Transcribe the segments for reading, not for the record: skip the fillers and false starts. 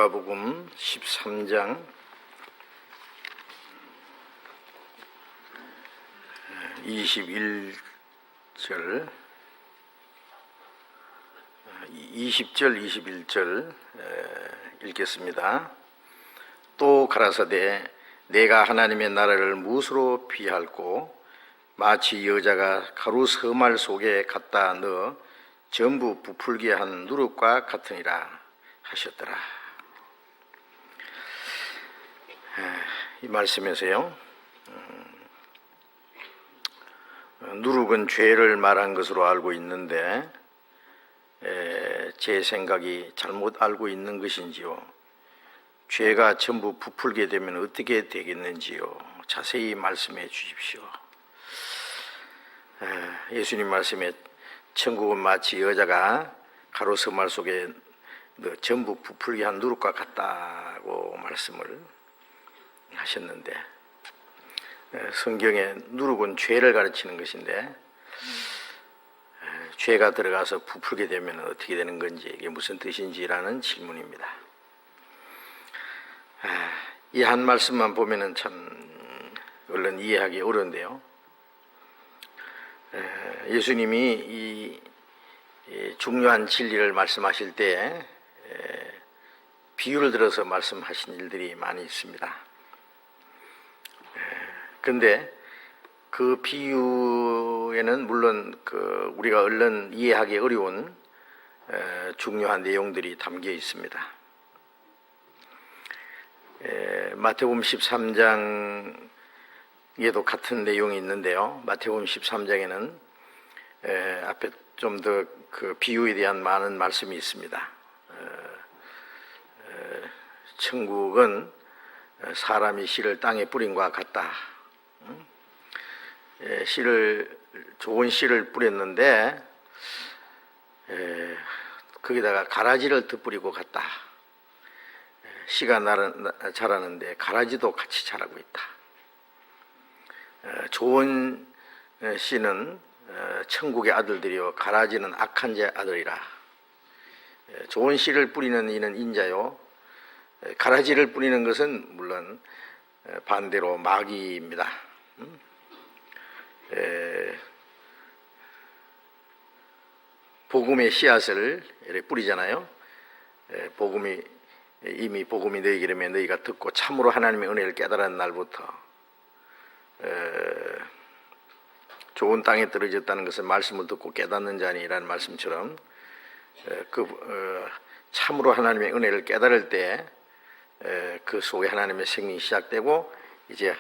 누가복음 13장 21절 20절 21절 읽겠습니다. 또 가라사대 내가 하나님의 나라를 무엇으로 비할꼬 마치 여자가 가루 서말 속에 갖다 넣어 전부 부풀게 한 누룩과 같으니라 하셨더라. 이 말씀에서요, 누룩은 죄를 말한 것으로 알고 있는데 제 생각이 잘못 알고 있는 것인지요, 죄가 전부 부풀게 되면 어떻게 되겠는지요, 자세히 말씀해 주십시오. 예수님 말씀에 천국은 마치 여자가 가루 서말 속에 전부 부풀게 한 누룩과 같다고 말씀을 하셨는데, 성경에 누룩은 죄를 가르치는 것인데 죄가 들어가서 부풀게 되면 어떻게 되는 건지, 이게 무슨 뜻인지라는 질문입니다. 이 한 말씀만 보면은 참 얼른 이해하기 어려운데요, 예수님이 이 중요한 진리를 말씀하실 때 비유를 들어서 말씀하신 일들이 많이 있습니다. 그런데 그 비유에는 물론 우리가 얼른 이해하기 어려운 중요한 내용들이 담겨 있습니다. 마태복음 13장에도 같은 내용이 있는데요, 마태복음 13장에는 앞에 좀 더 그 비유에 대한 많은 말씀이 있습니다. 천국은 사람이 씨를 땅에 뿌린 것과 같다. 좋은 씨를 뿌렸는데 거기다가 가라지를 덧뿌리고 갔다. 씨가 자라는데 가라지도 같이 자라고 있다. 좋은 씨는 천국의 아들들이요, 가라지는 악한 자의 아들이라. 좋은 씨를 뿌리는 이는 인자요, 가라지를 뿌리는 것은 물론 반대로 마귀입니다. 복음의 씨앗을 뿌리잖아요. 이미 복음이 너희에게 이르면 너희가 듣고 참으로 하나님의 은혜를 깨달은 날부터 좋은 땅에 떨어졌다는 것은 말씀을 듣고 깨닫는 자니라는 말씀처럼 참으로 하나님의 은혜를 깨달을 때 그 속에 하나님의 생명이 시작되고 이제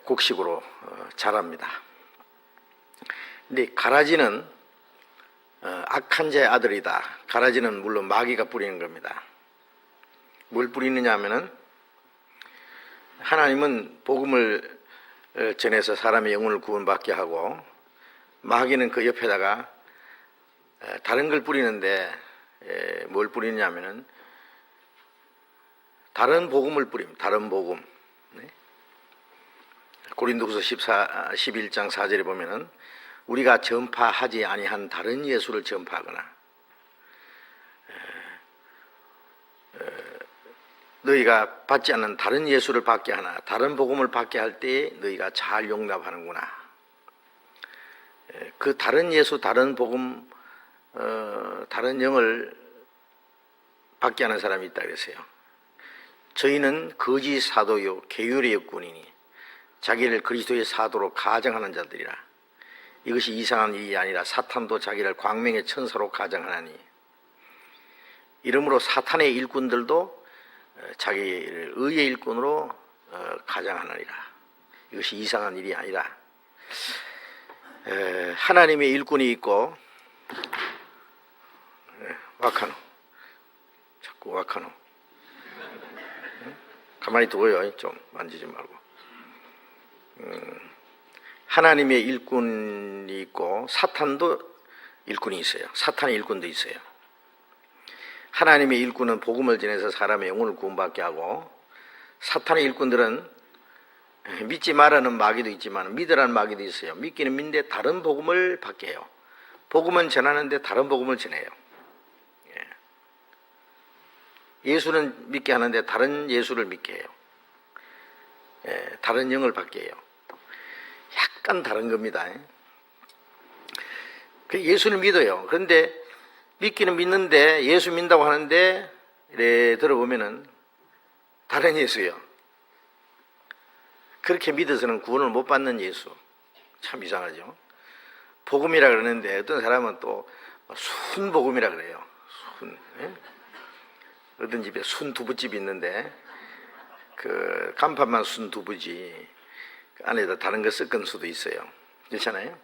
곡식으로 자랍니다. 근데 가라지는 악한 자의 아들이다. 가라지는 물론 마귀가 뿌리는 겁니다. 뭘 뿌리느냐 하면은, 하나님은 복음을 전해서 사람의 영혼을 구원받게 하고, 마귀는 그 옆에다가 다른 걸 뿌리는데 뭘 뿌리느냐 하면은 다른 복음을 뿌립니다. 다른 복음. 고린도후서 11장 4절에 보면은 우리가 전파하지 아니한 다른 예수를 전파하거나, 너희가 받지 않는 다른 예수를 받게 하나, 다른 복음을 받게 할 때 너희가 잘 용납하는구나. 그 다른 예수, 다른 복음, 다른 영을 받게 하는 사람이 있다 그랬어요. 저희는 거짓 사도요 계율의 역군이니 자기를 그리스도의 사도로 가정하는 자들이라. 이것이 이상한 일이 아니라 사탄도 자기를 광명의 천사로 가정하나니, 이러므로 사탄의 일꾼들도 자기를 의의 일꾼으로 가정하느니라. 이것이 이상한 일이 아니라, 하나님의 일꾼이 있고, 와카노, 자꾸 와카노, 가만히 두어요. 좀 만지지 말고. 하나님의 일꾼이 있고 사탄도 일꾼이 있어요. 사탄의 일꾼도 있어요. 하나님의 일꾼은 복음을 전해서 사람의 영혼을 구원받게 하고, 사탄의 일꾼들은 믿지 말라는 마귀도 있지만 믿으라는 마귀도 있어요. 믿기는 믿는데 다른 복음을 받게 해요. 복음은 전하는데 다른 복음을 전해요. 예수는 믿게 하는데 다른 예수를 믿게 해요. 다른 영을 받게 해요. 약간 다른 겁니다. 예수를 믿어요. 그런데 믿기는 믿는데 예수 믿는다고 하는데 이래 들어보면은 다른 예수예요. 그렇게 믿어서는 구원을 못 받는 예수. 참 이상하죠. 복음이라 그러는데 어떤 사람은 또 순복음이라 그래요. 순. 어떤 집에 순두부집이 있는데 그 간판만 순두부지 그 안에다 다른 거 섞은 수도 있어요. 그렇잖아요.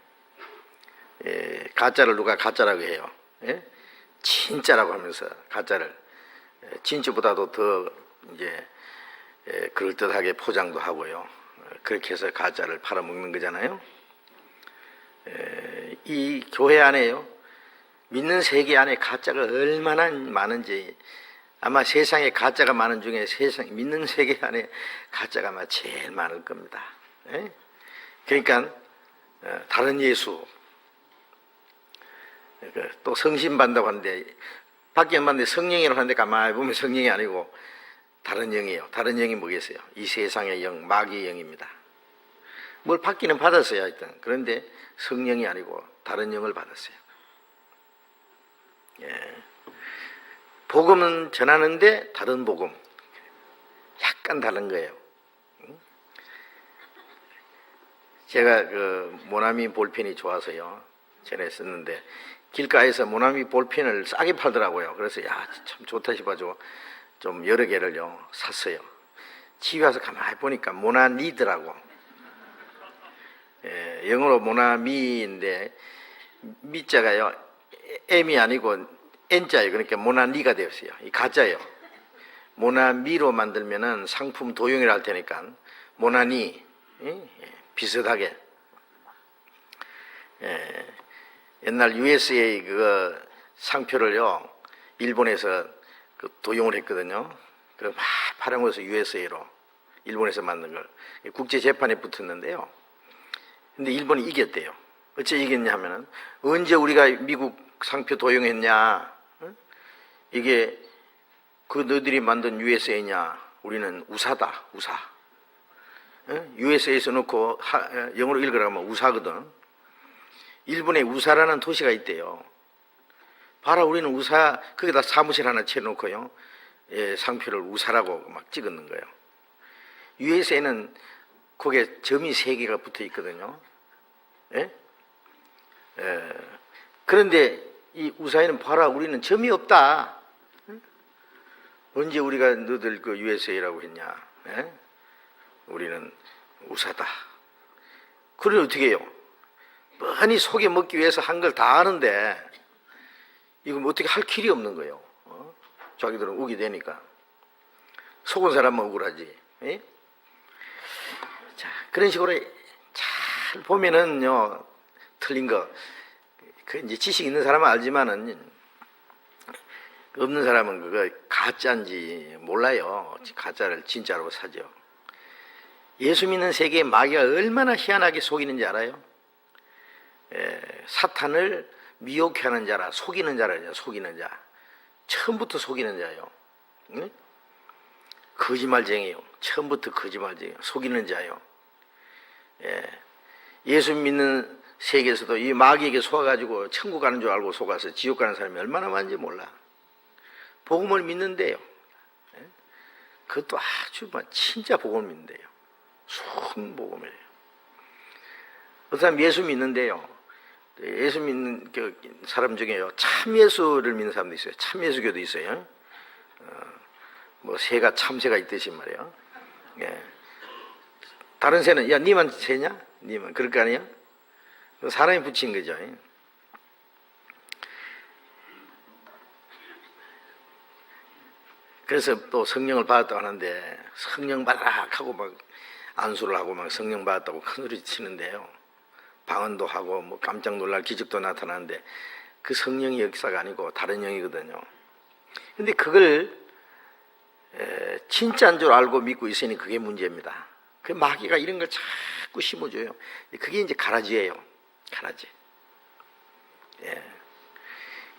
가짜를 누가 가짜라고 해요. 진짜라고 하면서 가짜를 진짜보다도 더 이제 그럴듯하게 포장도 하고요. 그렇게 해서 가짜를 팔아먹는 거잖아요. 이 교회 안에요. 믿는 세계 안에 가짜가 얼마나 많은지 아마 세상에 가짜가 많은 중에 세상 믿는 세계 안에 가짜가 아마 제일 많을 겁니다. 그러니까 다른 예수 또 성신 받는다고 하는데 받기 안 받는데 성령이라고 하는데 가만히 보면 성령이 아니고 다른 영이에요. 다른 영이 뭐겠어요? 이 세상의 영, 마귀의 영입니다. 뭘 받기는 받았어요. 하여튼. 그런데 성령이 아니고 다른 영을 받았어요. 복음은 전하는데 다른 복음. 약간 다른 거예요. 제가 그 모나미 볼펜이 좋아서요. 전에 썼는데 길가에서 모나미 볼펜을 싸게 팔더라고요. 그래서 야, 참 좋다 싶어가지고 좀 여러 개를요 샀어요. 집에 와서 가만히 보니까 모나니더라고. 영어로 모나미인데 미자가요 M이 아니고 N자예요. 그러니까 모나니가 되었어요. 이 가짜예요. 모나미로 만들면은 상품 도용이라 할 테니까 모나니 비슷하게. 옛날 USA 그 상표를요 일본에서 그 도용을 했거든요. 그래서 막 팔아먹어서 USA로 일본에서 만든 걸 국제 재판에 붙었는데요. 근데 일본이 이겼대요. 어째 이겼냐 하면은 언제 우리가 미국 상표 도용했냐? 이게 그 너희들이 만든 USA냐? 우리는 우사다, 우사. USA에서 놓고 영어로 읽으라면 우사거든. 일본에 우사라는 도시가 있대요. 봐라, 우리는 우사, 거기다 사무실 하나 채워놓고요. 상표를 우사라고 막 찍었는 거예요. USA는 거기에 점이 3개가 붙어 있거든요. 그런데 이 우사에는 봐라, 우리는 점이 없다. 언제 우리가 너들 그 USA라고 했냐? 우리는 우사다. 그래 어떻게 해요? 뻔히 속여 먹기 위해서 한 걸 다 아는데 이거 어떻게 할 길이 없는 거예요. 자기들은 우기 되니까. 속은 사람은 억울하지. 자, 그런 식으로 잘 보면은요, 틀린 거. 그 이제 지식 있는 사람은 알지만은 없는 사람은 그거 가짜인지 몰라요. 가짜를 진짜로 사죠. 예수 믿는 세계에 마귀가 얼마나 희한하게 속이는지 알아요? 사탄을 미혹해 하는 자라, 속이는 자라, 속이는 자. 처음부터 속이는 자예요. 응? 거짓말쟁이요. 처음부터 거짓말쟁이요. 속이는 자예요. 예수 믿는 세계에서도 이 마귀에게 속아가지고 천국 가는 줄 알고 속아서 지옥 가는 사람이 얼마나 많은지 몰라. 복음을 믿는데요. 그것도 아주 진짜 복음을 믿는데요. 순 복음이에요. 어떤 사람 예수 믿는데요. 예수 믿는 사람 중에요. 참 예수를 믿는 사람도 있어요. 참 예수교도 있어요. 뭐 새가 참새가 있듯이 말이에요. 다른 새는 야 니만 새냐? 니만 그럴 거 아니야? 사람이 붙인 거죠. 그래서 또 성령을 받았다고 하는데 성령 받아라 하고 막 안수를 하고 막 성령 받았다고 큰소리 치는데요. 방언도 하고 뭐 깜짝 놀랄 기적도 나타나는데 그 성령의 역사가 아니고 다른 영이거든요. 근데 그걸 진짜인 줄 알고 믿고 있으니 그게 문제입니다. 그 마귀가 이런 걸 자꾸 심어줘요. 그게 이제 가라지예요. 가라지.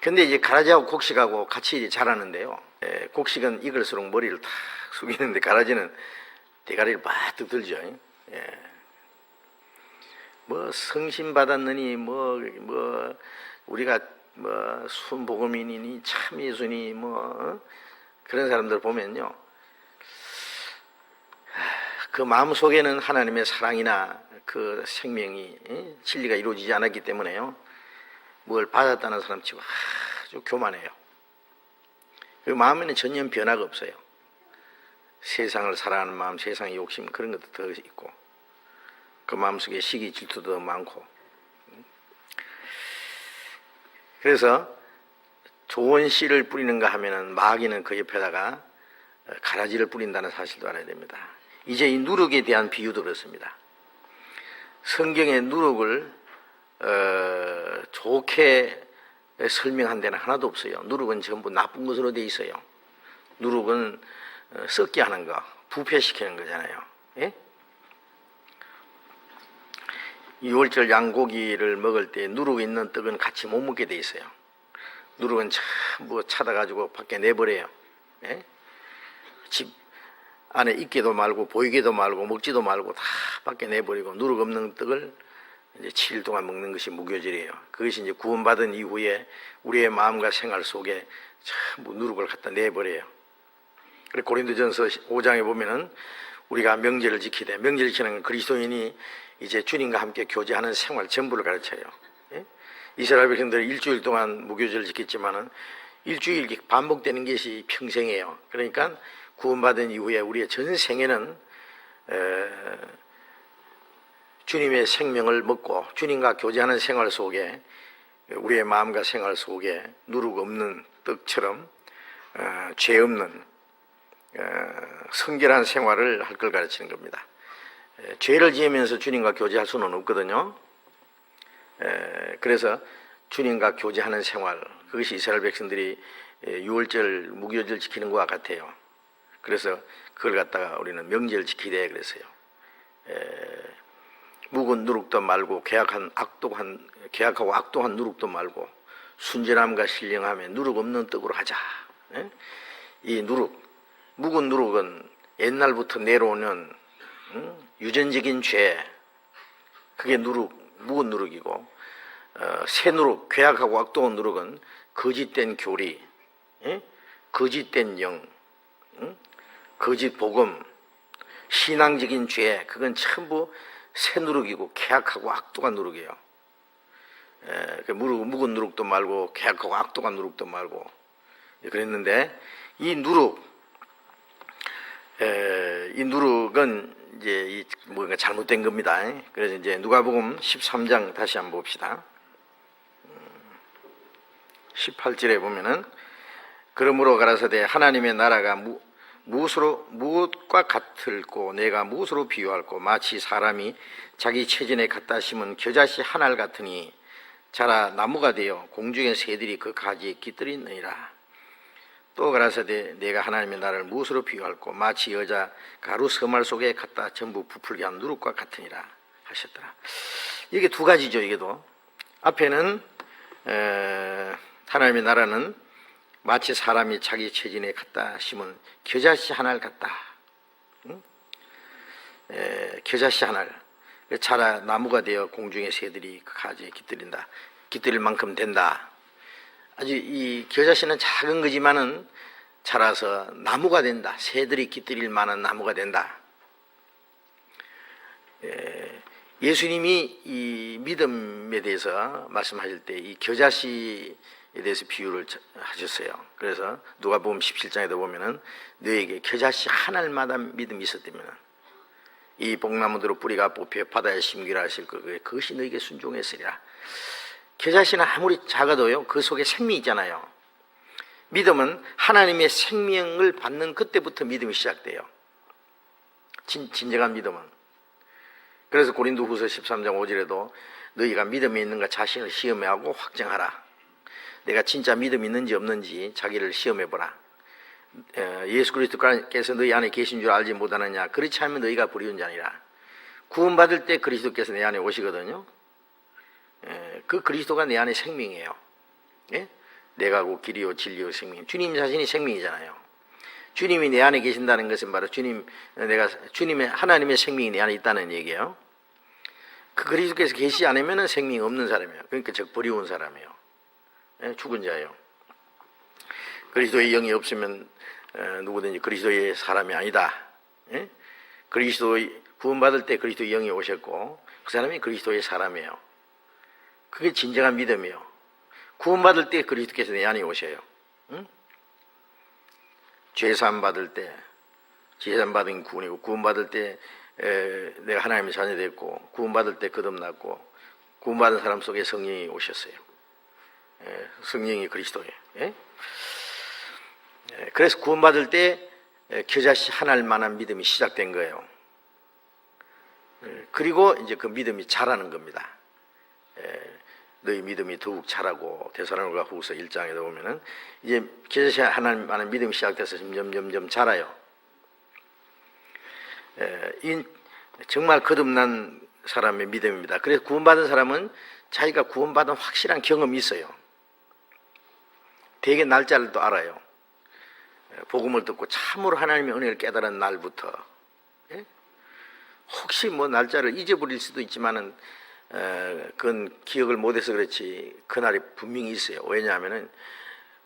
근데 이제 가라지하고 곡식하고 같이 이제 자라는데요. 곡식은 익을수록 머리를 탁 숙이는데 가라지는 대가리를 바짝 들죠. 뭐 성신 받았느니 뭐 우리가 뭐 순복음인이니 참 예수니 뭐 그런 사람들 보면요. 그 마음 속에는 하나님의 사랑이나 그 생명이 진리가 이루어지지 않았기 때문에요. 뭘 받았다는 사람치고 아주 교만해요. 그 마음에는 전혀 변화가 없어요. 세상을 사랑하는 마음, 세상의 욕심 그런 것도 더 있고 그 마음속에 시기 질투도 더 많고. 그래서 좋은 씨를 뿌리는가 하면은 마귀는 그 옆에다가 가라지를 뿌린다는 사실도 알아야 됩니다. 이제 이 누룩에 대한 비유도 그렇습니다. 성경의 누룩을 좋게 설명한 데는 하나도 없어요. 누룩은 전부 나쁜 것으로 돼 있어요. 누룩은 썩게 하는 거, 부패시키는 거잖아요. 예? 6월절 양고기를 먹을 때 누룩 있는 떡은 같이 못 먹게 돼 있어요. 누룩은 전부 찾아가지고 밖에 내버려요. 예? 집 안에 있게도 말고 보이게도 말고 먹지도 말고 다 밖에 내버리고 누룩 없는 떡을 이제 7일 동안 먹는 것이 무교절이에요. 그것이 이제 구원받은 이후에 우리의 마음과 생활 속에 전부 누룩을 갖다 내버려요. 그래서 고린도전서 5장에 보면은 우리가 명절을 지키되, 명절을 지키는 그리스도인이 이제 주님과 함께 교제하는 생활 전부를 가르쳐요. 예? 이스라엘 백성들이 일주일 동안 무교절을 지켰지만은 일주일 반복되는 것이 평생이에요. 그러니까 구원받은 이후에 우리의 전 생에는 주님의 생명을 먹고 주님과 교제하는 생활 속에 우리의 마음과 생활 속에 누룩 없는 떡처럼 죄 없는 성결한 생활을 할 걸 가르치는 겁니다. 죄를 지으면서 주님과 교제할 수는 없거든요. 그래서 주님과 교제하는 생활, 그것이 이스라엘 백성들이 6월절 무교절 지키는 것과 같아요. 그래서 그걸 갖다가 우리는 명절 지키되 그랬어요. 묵은 누룩도 말고 계약하고 악독한 누룩도 말고 순전함과 신령함에 누룩 없는 떡으로 하자. 이 누룩, 묵은 누룩은 옛날부터 내려오는 유전적인 죄, 그게 묵은 누룩이고, 새 누룩, 괴악하고 악독한 누룩은 거짓된 교리, 거짓된 영, 거짓 복음, 신앙적인 죄, 그건 전부 새 누룩이고 괴악하고 악독한 누룩이에요. 묵은 누룩도 말고 괴악하고 악독한 누룩도 말고 그랬는데 이 누룩은 이제 뭔가 잘못된 겁니다. 그래서 이제 누가복음 13장 다시 한번 봅시다. 18절에 보면은 그러므로 가라사대 하나님의 나라가 무엇과 같을꼬 내가 무엇으로 비유할꼬 마치 사람이 자기 체전에 갖다 심은 겨자씨 한 알 같으니 자라 나무가 되어 공중의 새들이 그 가지에 깃들이느니라. 또 가라사대 내가 하나님의 나라를 무엇으로 비유할꼬 마치 여자 가루 서말 속에 갖다 전부 부풀게 한 누룩과 같으니라 하셨더라. 이게 두 가지죠. 이게도 앞에는 하나님의 나라는 마치 사람이 자기 체진에 갖다 심은 겨자씨 한 알 같다. 겨자씨 한 알. 자라 나무가 되어 공중의 새들이 그 가지에 깃들인다. 깃들일 만큼 된다. 아주 이 겨자씨는 작은 거지만은 자라서 나무가 된다. 새들이 깃들일 만한 나무가 된다. 예수님이 이 믿음에 대해서 말씀하실 때 이 겨자씨에 대해서 비유를 하셨어요. 그래서 누가복음 17장에도 보면은 너에게 겨자씨 한 알마다 믿음이 있었다면 이 복나무대로 뿌리가 뽑혀 바다에 심기라 하실 그것이 너에게 순종했으리라. 겨자씨는 아무리 작아도요 그 속에 생명이 있잖아요. 믿음은 하나님의 생명을 받는 그때부터 믿음이 시작돼요. 진정한 믿음은. 그래서 고린도후서 13장 5절에도 너희가 믿음이 있는가 자신을 시험하고 확정하라. 내가 진짜 믿음이 있는지 없는지 자기를 시험해보라. 예수 그리스도께서 너희 안에 계신 줄 알지 못하느냐. 그렇지 않으면 너희가 불의한 자니라. 구원받을 때 그리스도께서 내 안에 오시거든요. 그 그리스도가 내 안에 생명이에요. 예? 내가 곧 길이요 진리요 생명. 주님 자신이 생명이잖아요. 주님이 내 안에 계신다는 것은 바로 주님의 하나님의 생명이 내 안에 있다는 얘기예요. 그 그리스도께서 계시지 않으면 생명이 없는 사람이에요. 그러니까 즉 버리운 사람이에요. 죽은 자예요. 그리스도의 영이 없으면 누구든지 그리스도의 사람이 아니다. 그리스도의 구원받을 때 그리스도의 영이 오셨고 그 사람이 그리스도의 사람이에요. 그게 진정한 믿음이에요. 구원받을 때 그리스도께서 내 안에 오셔요. 죄사함 받을 때 죄사함 받은 구원이고, 구원받을 때 내가 하나님의 자녀 됐고, 구원받을 때 거듭났고, 구원받은 사람 속에 성령이 오셨어요. 성령이 그리스도예요. 그래서 구원받을 때 겨자씨 하나일 만한 믿음이 시작된 거예요. 그리고 이제 그 믿음이 자라는 겁니다. 너희 믿음이 더욱 자라고, 데살로니가 후서 1장에 보면은 이제 겨자씨 하나일 만한 믿음이 시작돼서 점점 자라요. 이 정말 거듭난 사람의 믿음입니다. 그래서 구원받은 사람은 자기가 구원받은 확실한 경험이 있어요. 대개 날짜를 또 알아요. 복음을 듣고 참으로 하나님의 은혜를 깨달은 날부터. 혹시 뭐 날짜를 잊어버릴 수도 있지만은 그건 기억을 못해서 그렇지 그날이 분명히 있어요. 왜냐하면은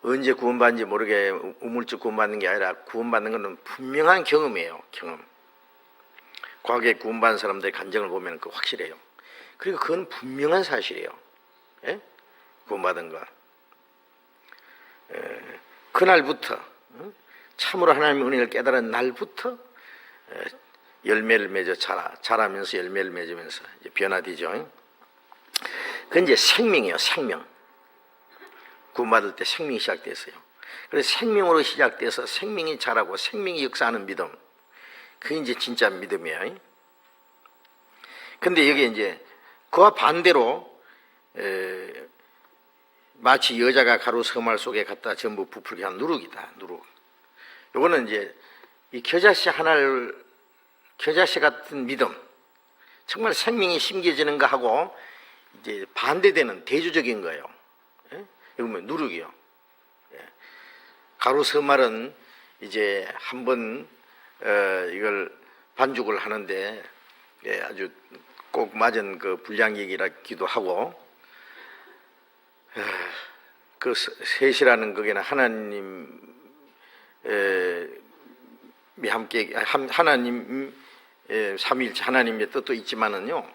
언제 구원받는지 모르게 우물쭈 구원받는 게 아니라 구원받는 것은 분명한 경험이에요. 경험. 과거에 구원받은 사람들의 간증을 보면 그 확실해요. 그리고 그건 분명한 사실이에요. 구원받은 거. 그날부터 참으로 하나님의 은혜를 깨달은 날부터 열매를 맺어 자라면서 열매를 맺으면서 이제 변화되죠. 그건 이제 생명이에요. 생명. 구원받을 때 생명이 시작됐어요. 그래서 생명으로 시작돼서 생명이 자라고 생명이 역사하는 믿음. 그게 이제 진짜 믿음이에요. 근데 여기 이제 그와 반대로 마치 여자가 가루 서말 속에 갖다 전부 부풀게 한 누룩이다. 누룩. 요거는 이제 이 겨자씨 같은 믿음, 정말 생명이 심겨지는 거 하고 이제 반대되는 대조적인 거예요. 여기 보면 누룩이요. 가루 서말은 이제 한번 이걸 반죽을 하는데 아주 꼭 맞은 그 불량얘기라기도 하고, 그 셋이라는 거기는 하나님이 함께 하나님 삼위일체 하나님의 뜻도 있지만은요.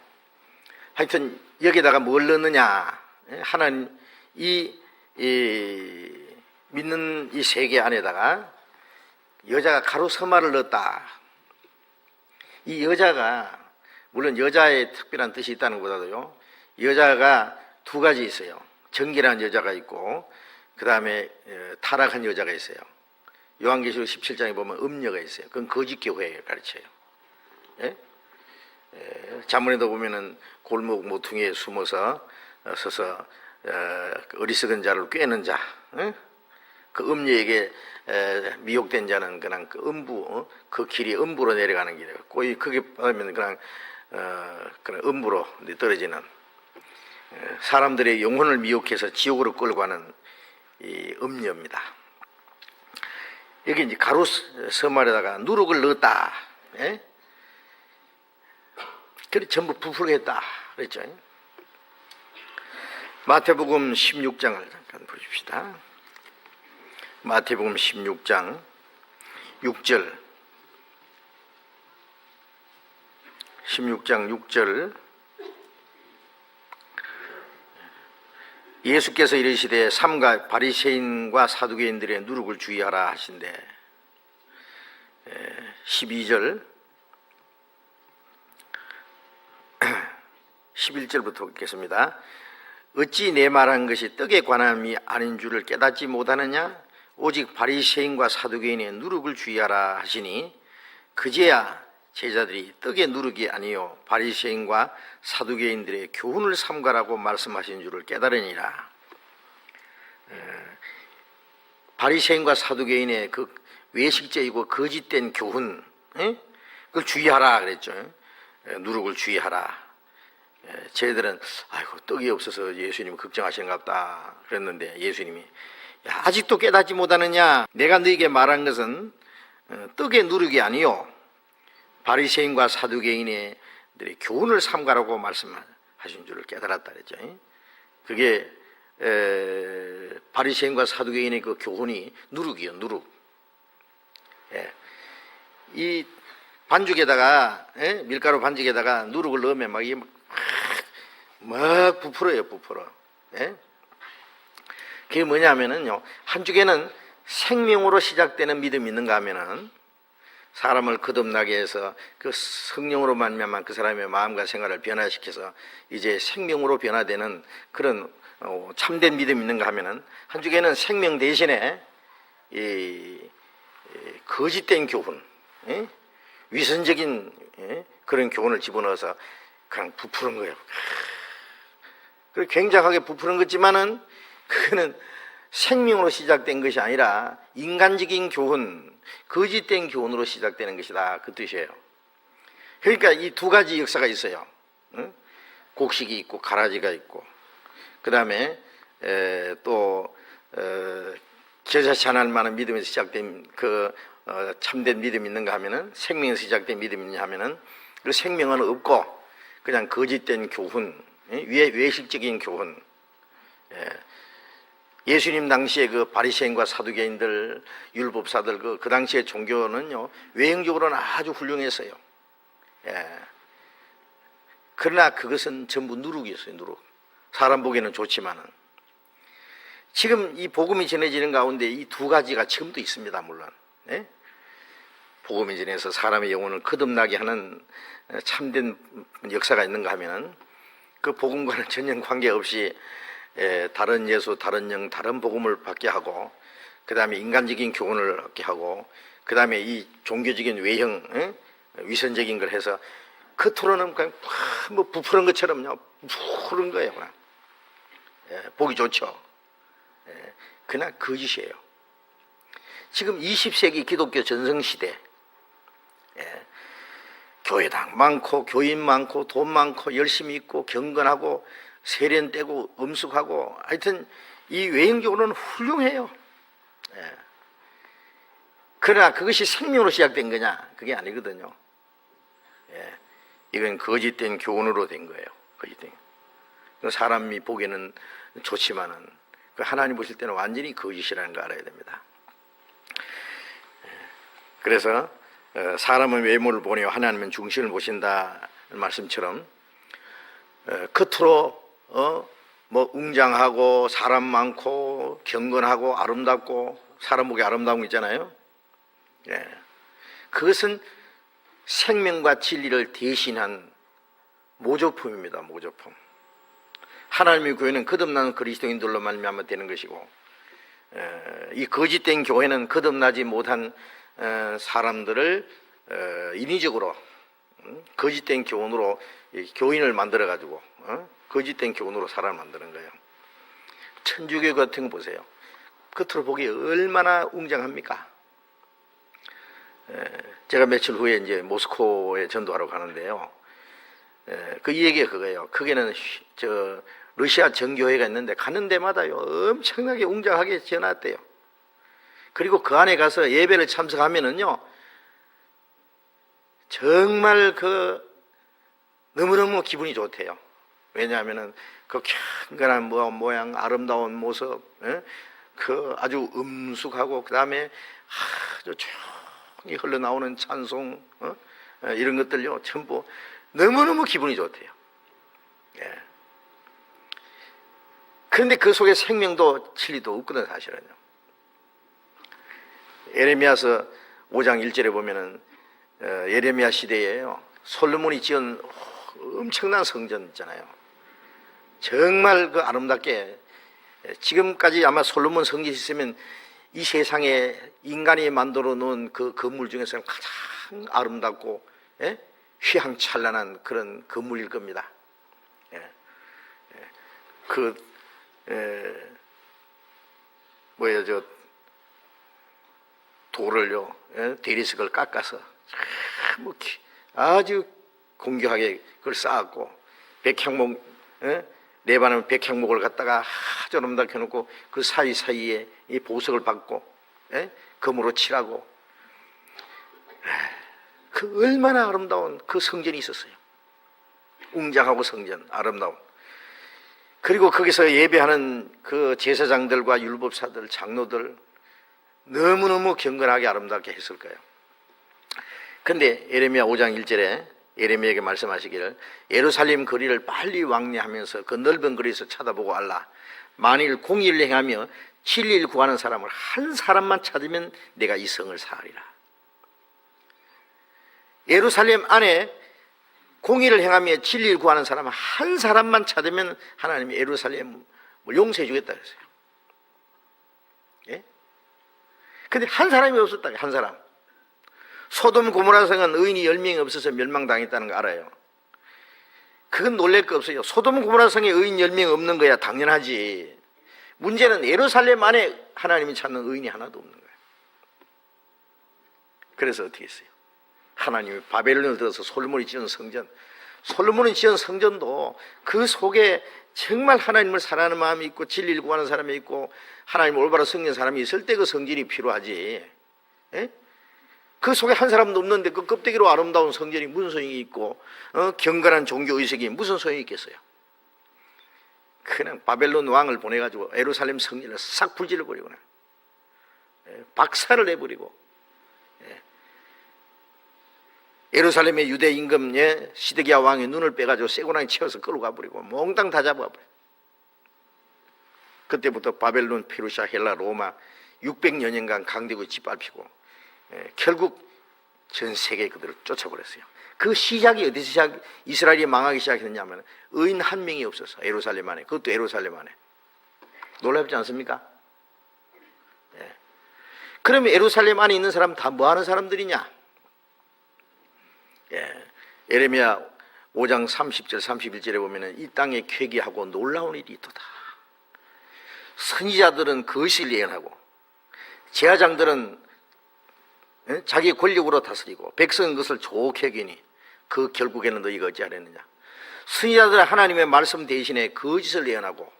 하여튼 여기다가 뭘 넣느냐? 하나님 믿는 이 세계 안에다가 여자가 가루 서말을 넣었다. 이 여자가 물론 여자의 특별한 뜻이 있다는 것보다도요. 여자가 두 가지 있어요. 정결한 여자가 있고 그 다음에 타락한 여자가 있어요. 요한계시록 17장에 보면 음녀가 있어요. 그건 거짓 교회를 가르쳐요. 자문에도 보면은 골목 모퉁이에 숨어서 서서 어리석은 자를 꿰는 자, 그 음녀에게 미혹된 자는 그냥 그 음부, 그 길이 음부로 내려가는 길이에요. 거의 그게 받으면 그냥 음부로 떨어지는, 사람들의 영혼을 미혹해서 지옥으로 끌고 가는 이 음녀입니다. 여기 이제 가루 서말에다가 누룩을 넣었다. 그래 전부 부풀겠다 그랬죠. 마태복음 16장을 잠깐 보십시다. 마태복음 16장 6절, 16장 6절. 예수께서 이르시되 삼가 바리새인과 사두개인들의 누룩을 주의하라 하신대. 12절 11절부터 읽겠습니다. 어찌 내 말한 것이 떡에 관함이 아닌 줄을 깨닫지 못하느냐? 오직 바리새인과 사두개인의 누룩을 주의하라 하시니 그제야 제자들이 떡의 누룩이 아니요 바리새인과 사두개인들의 교훈을 삼가라고 말씀하신 줄을 깨달으니라. 바리새인과 사두개인의 그 외식적이고 거짓된 교훈, 그걸 주의하라 그랬죠. 누룩을 주의하라. 쟤들은 아이고 떡이 없어서 예수님이 걱정하시는가 보다 그랬는데 예수님이 야, 아직도 깨닫지 못하느냐? 내가 너에게 말한 것은 떡의 누룩이 아니요 바리새인과 사두개인의 교훈을 삼가라고 말씀하신 줄을 깨달았다 그랬죠. 그게 바리새인과 사두개인의 그 교훈이 누룩이요, 누룩. 예. 이 반죽에다가 밀가루 반죽에다가 누룩을 넣으면 막 이게 막 부풀어요, 부풀어. 예? 그게 뭐냐면은요, 한쪽에는 생명으로 시작되는 믿음이 있는가 하면은 사람을 거듭나게 해서 그 성령으로 말미암아 그 사람의 마음과 생활을 변화시켜서 이제 생명으로 변화되는 그런 참된 믿음이 있는가 하면은 한쪽에는 생명 대신에 이 거짓된 교훈, 위선적인 그런 교훈을 집어넣어서 그냥 부푸는 거예요. 그리고 굉장하게 부푸는 거지만은 그거는 생명으로 시작된 것이 아니라 인간적인 교훈, 거짓된 교훈으로 시작되는 것이다, 그 뜻이에요. 그러니까 이 두 가지 역사가 있어요. 곡식이 있고 가라지가 있고, 그 다음에 또 겨자씨 하나를 만한 믿음에서 시작된 그 참된 믿음이 있는가 하면은, 생명에서 시작된 믿음이 있냐 하면은 그 생명은 없고 그냥 거짓된 교훈, 외식적인 교훈. 예수님 당시에 그 바리새인과 사두개인들, 율법사들 그 당시의 종교는요, 외형적으로는 아주 훌륭했어요. 그러나 그것은 전부 누룩이었어요, 누룩. 사람 보기에는 좋지만은. 지금 이 복음이 전해지는 가운데 이 두 가지가 지금도 있습니다, 물론. 복음이 전해서 사람의 영혼을 거듭나게 하는 참된 역사가 있는가 하면은 그 복음과는 전혀 관계없이 다른 예수, 다른 영, 다른 복음을 받게 하고, 그 다음에 인간적인 교훈을 얻게 하고, 그 다음에 이 종교적인 외형, 위선적인 걸 해서 겉으로는 그냥 뭐 부푸른 것처럼요, 부푸른 거예요. 그냥. 보기 좋죠. 그러나 거짓이에요. 지금 20세기 기독교 전성시대, 교회당 많고 교인 많고 돈 많고 열심히 있고 경건하고 세련되고 엄숙하고 하여튼 이 외형적으로는 훌륭해요. 그러나 그것이 생명으로 시작된 거냐? 그게 아니거든요. 이건 거짓된 교훈으로 된 거예요. 거짓된. 사람이 보기에는 좋지만은 그 하나님 보실 때는 완전히 거짓이라는 거 알아야 됩니다. 그래서 사람은 외모를 보내요 하나님은 중심을 보신다 말씀처럼 겉으로 뭐 웅장하고 사람 많고 경건하고 아름답고 사람 보기 아름다운 거 있잖아요. 그것은 생명과 진리를 대신한 모조품입니다. 모조품. 하나님의 교회는 거듭나는 그리스도인들로 말미암아 되는 것이고, 이 거짓된 교회는 거듭나지 못한 사람들을 인위적으로 거짓된 교훈으로 교인을 만들어 가지고 거짓된 교훈으로 사람을 만드는 거예요. 천주교 같은 거 보세요. 겉으로 보기 얼마나 웅장합니까? 제가 며칠 후에 이제 모스크바에 전도하러 가는데요. 그 얘기가 그거예요. 거기는 저 러시아 정교회가 있는데 가는 데마다요 엄청나게 웅장하게 지어놨대요. 그리고 그 안에 가서 예배를 참석하면은요 정말 그 너무너무 기분이 좋대요. 왜냐하면은 그 경건한 모양, 아름다운 모습, 그 아주 음숙하고 그 다음에 아주 조용히 흘러나오는 찬송, 이런 것들요 전부 너무너무 기분이 좋대요. 그런데 그 속에 생명도 진리도 없거든 사실은요. 예레미야서 5장 1절에 보면은 예레미야 시대에요 솔로몬이 지은 엄청난 성전 있잖아요. 정말 그 아름답게 지금까지 아마 솔로몬 성전이 있으면 이 세상에 인간이 만들어 놓은 그 건물 중에서는 가장 아름답고 휘황찬란한 그런 건물일 겁니다. 돌을요, 대리석을 깎아서 아주 공교하게 그걸 쌓았고, 백향목, 레바논 백향목을 갖다가 아주 아름답게 해놓고 그 사이사이에 이 보석을 받고 금으로 칠하고 그 얼마나 아름다운 그 성전이 있었어요. 웅장하고 성전 아름다운. 그리고 거기서 예배하는 그 제사장들과 율법사들, 장로들 너무너무 경건하게 아름답게 했을 거예요. 근데 예레미야 5장 1절에 예레미야에게 말씀하시기를 예루살렘 거리를 빨리 왕래하면서 그 넓은 거리에서 쳐다보고 알라. 만일 공의를 행하며 진리를 구하는 사람을 한 사람만 찾으면 내가 이 성을 사하리라. 예루살렘 안에 공의를 행하며 진리를 구하는 사람 한 사람만 찾으면 하나님이 예루살렘을 용서해 주겠다 그랬어요. 예? 근데 한 사람이 없었다. 한 사람. 소돔 고모라 성은 의인이 10명이 없어서 멸망당했다는 거 알아요. 그건 놀랄 거 없어요. 소돔 고모라 성에 의인 10명 없는 거야 당연하지. 문제는 예루살렘 안에 하나님이 찾는 의인이 하나도 없는 거예요. 그래서 어떻게 했어요? 하나님이 바벨론을 들어서 솔로몬이 지은 성전, 솔로몬이 지은 성전도 그 속에 정말 하나님을 사랑하는 마음이 있고 진리를 구하는 사람이 있고 하나님을 올바로 섬기는 사람이 있을 때 그 성전이 필요하지. 예? 그 속에 한 사람도 없는데 그 껍데기로 아름다운 성전이 무슨 소용이 있고 경건한 종교의식이 무슨 소용이 있겠어요? 그냥 바벨론 왕을 보내가지고 예루살렘 성전을 싹 불질러버리고 박살을 내버리고 예루살렘의 유대 임금 시드기야 왕의 눈을 빼가지고 쇠고랑이 채워서 끌고 가버리고 몽땅 다 잡아버려. 그때부터 바벨론, 페르시아, 헬라, 로마 600여 년간 강대국이 짓밟히고 결국 전 세계 그들을 쫓아버렸어요. 그 시작이 어디서 이스라엘이 망하기 시작했냐면 의인 한 명이 없어서 예루살렘 안에, 그것도 예루살렘 안에. 놀랍지 않습니까? 그러면 예루살렘 안에 있는 사람 다 뭐 하는 사람들이냐? 예레미야 5장 30절 31절에 보면 이 땅에 쾌기하고 놀라운 일이 있도다. 선지자들은 그것을 예언하고 제사장들은 자기 권력으로 다스리고 백성은 그것을 좋게 여기니 그 결국에는 너희가 어찌하려느냐. 선지자들은 하나님의 말씀 대신에 거짓을 예언하고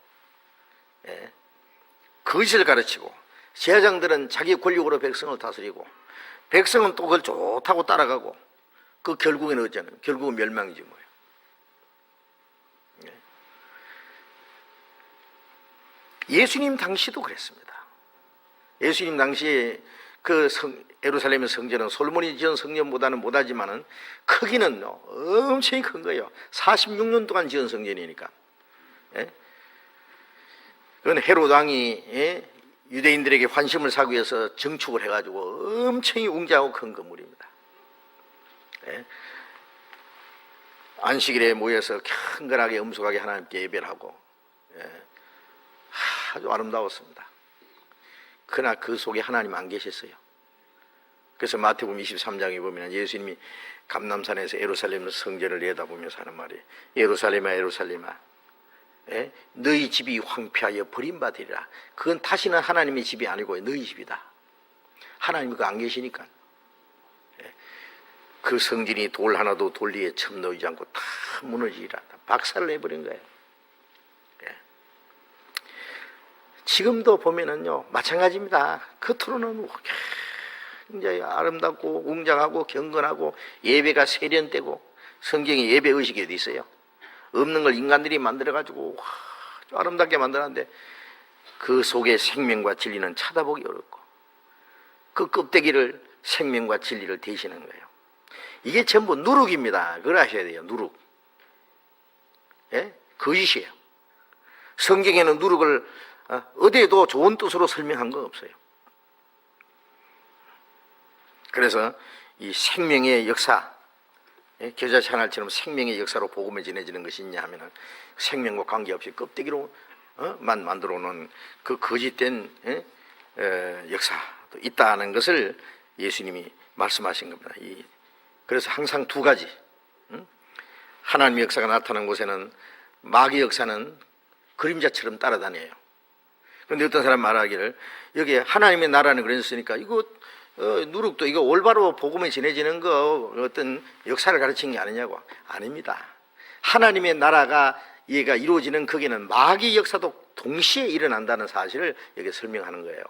거짓을 가르치고 제사장들은 자기 권력으로 백성을 다스리고 백성은 또 그걸 좋다고 따라가고 그 결국에는 어쩌냐면 결국은 멸망이지 뭐예요. 예수님 당시도 그랬습니다. 예수님 당시에 그 예루살렘의 성전은 솔로몬이 지은 성전보다는 못하지만은 크기는 엄청 큰 거예요. 46년 동안 지은 성전이니까. 그건 헤롯 왕이 유대인들에게 환심을 사기 위해서 증축을 해가지고 엄청 웅장하고 큰 건물입니다. 안식일에 모여서 경건하게 엄숙하게 하나님께 예배를 하고 아주 아름다웠습니다. 그러나 그 속에 하나님 안 계셨어요. 그래서 마태복음 23장에 보면 예수님이 감람산에서 예루살렘 성전을 내다보면서 하는 말이 예루살렘아 예루살렘아 너희 집이 황폐하여 버림받으리라. 그건 다시는 하나님의 집이 아니고 너희 집이다. 하나님이 그거 안 계시니까 그 성전이 돌 하나도 돌 위에 첨 놓이지 않고 다 무너지리라. 박살을 내버린 거예요. 지금도 보면은요 마찬가지입니다. 겉으로는 굉장히 아름답고 웅장하고 경건하고 예배가 세련되고 성경에 예배 의식이 어디 있어요? 없는 걸 인간들이 만들어가지고 아주 아름답게 만들었는데 그 속에 생명과 진리는 찾아보기 어렵고 그 껍데기를 생명과 진리를 대신한 거예요. 이게 전부 누룩입니다. 그걸 아셔야 돼요. 누룩. 거짓이에요. 성경에는 누룩을 어디에도 좋은 뜻으로 설명한 거 없어요. 그래서 이 생명의 역사, 겨자 채널처럼 생명의 역사로 복음을 전해지는 것이 있냐 하면 생명과 관계없이 껍데기로만 만들어 놓은 그 거짓된 역사도 있다는 것을 예수님이 말씀하신 겁니다. 그래서 항상 두 가지, 하나님의 역사가 나타나는 곳에는 마귀의 역사는 그림자처럼 따라다녀요. 그런데 어떤 사람 말하기를 여기 하나님의 나라는 그랬으니까 이거 누룩도 이거 올바로 복음이 전해지는 거 어떤 역사를 가르친 게 아니냐고. 아닙니다. 하나님의 나라가 얘가 이루어지는 거기는 마귀 역사도 동시에 일어난다는 사실을 여기 설명하는 거예요.